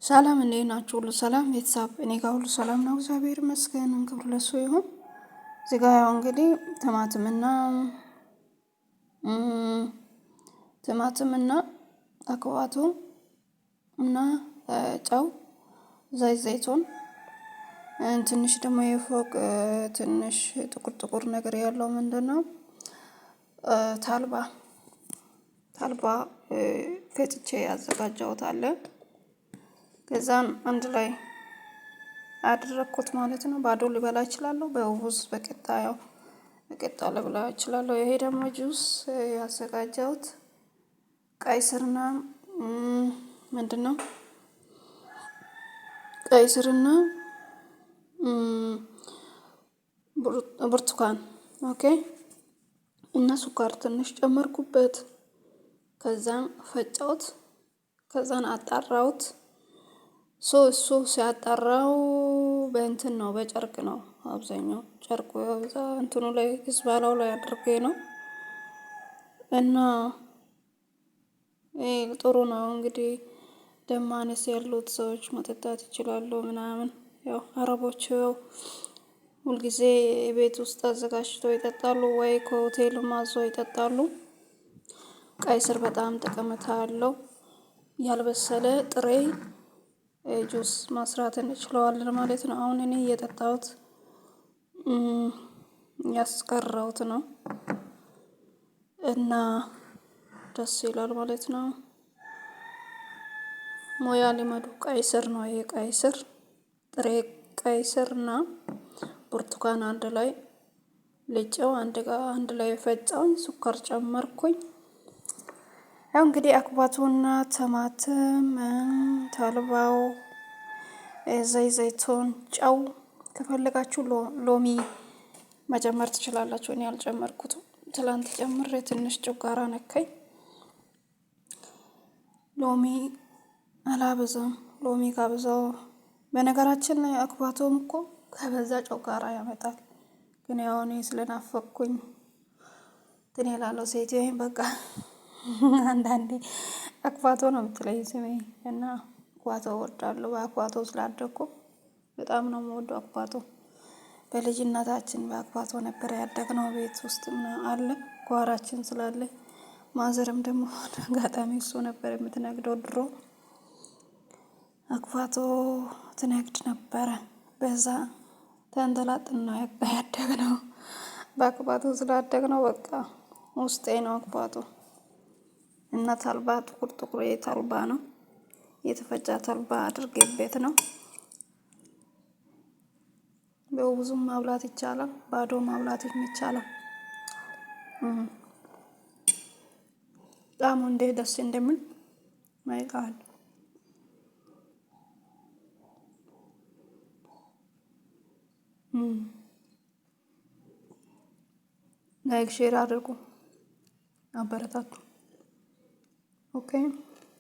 ሰላም እንዴት ናችሁ? ሁሉ ሰላም ቤተሰብ፣ እኔ ጋር ሁሉ ሰላም ነው፣ እግዚአብሔር ይመስገን። ክብሩ ለሱ ይሁን። እዚህ ጋር ያው እንግዲህ ቲማቲምና አክዋቶ እና ጨው፣ ዘይቱን፣ ትንሽ ደግሞ የፎቅ ትንሽ ጥቁር ጥቁር ነገር ያለው ምንድነው ታልባ ፈጭቼ ያዘጋጀሁት አለ። ከዛም አንድ ላይ አደረኩት ማለት ነው። ባዶ ልበላ እችላለሁ፣ በውዝ በቂጣ ያው በቂጣ ልበላ እችላለሁ። ይሄ ደግሞ ጁስ ያዘጋጀሁት ቀይ ስርና ምንድነው ቀይ ስርና ብርቱካን ኦኬ፣ እና ስኳር ትንሽ ጨመርኩበት። ከዛም ፈጨሁት፣ ከዛን አጣራሁት። እሱ ሲያጣራው በእንትን ነው፣ በጨርቅ ነው። አብዛኛው ጨርቁ እዛ እንትኑ ላይ ግዝባላው ላይ አድርጌ ነው። እና ጥሩ ነው እንግዲህ ደም ማነስ ያሉት ሰዎች መጠጣት ይችላሉ ምናምን። ያው አረቦች ሁልጊዜ ቤት ውስጥ አዘጋጅተው ይጠጣሉ ወይ ከሆቴል አዘው ይጠጣሉ። ቀይ ስር በጣም ጠቀሜታ አለው። ያልበሰለ ጥሬ ጁስ ማስራት እንችለዋለን ማለት ነው። አሁን እኔ እየጠጣሁት ያስቀረውት ነው እና ደስ ይላል ማለት ነው። ሞያ ሊመዱ ቀይ ስር ነው። ይሄ ቀይ ስር ጥሬ ቀይ ስርና ብርቱካን አንድ ላይ ልጬው አንድ ላይ ፈጨውኝ፣ ስኳር ጨመርኩኝ። ያው እንግዲህ አክባቶና ቲማቲም፣ ተልባው፣ ዘይቱን፣ ጨው ከፈለጋችሁ ሎሚ መጨመር ትችላላችሁ። እኔ አልጨመርኩትም። ትላንት ጨምሬ ትንሽ ጨጓራ ነካኝ። ሎሚ አላበዛም። ሎሚ ካበዛው በነገራችን ላይ አክባቶም እኮ ከበዛ ጨጓራ ያመጣል። ግን ያው እኔ ስለናፈቅኩኝ እንትን እላለሁ። ሴትዮዬ በቃ አንዳንዴ አክዋቶ ነው የምትለኝ ስሜ እና አክዋቶ እወዳለሁ። በአክዋቶ ስላደኩ በጣም ነው የምወደው አክዋቶ። በልጅነታችን በአክዋቶ ነበር ያደግነው። ቤት ውስጥ አለ ጓሯችን ስላለ። ማዘርም ደግሞ አጋጣሚ እሱ ነበር የምትነግደው ድሮ። አክዋቶ ትነግድ ነበረ። በዛ ተንጠላጥለን ነው ያደግነው። በአክዋቶ ስላደግነው በቃ ውስጤ ነው አክዋቶ። እና ተልባ ጥቁር ተልባ ነው የተፈጨ ተልባ አድርጌበት ነው። በውዙም ማብላት ይቻላል፣ ባዶ ማብላት ይቻላል። ጣዕሙ እንዴት ደስ እንደሚል ማይቃል። ላይክ ሼር አድርጉ፣ አበረታቱ። ኦኬ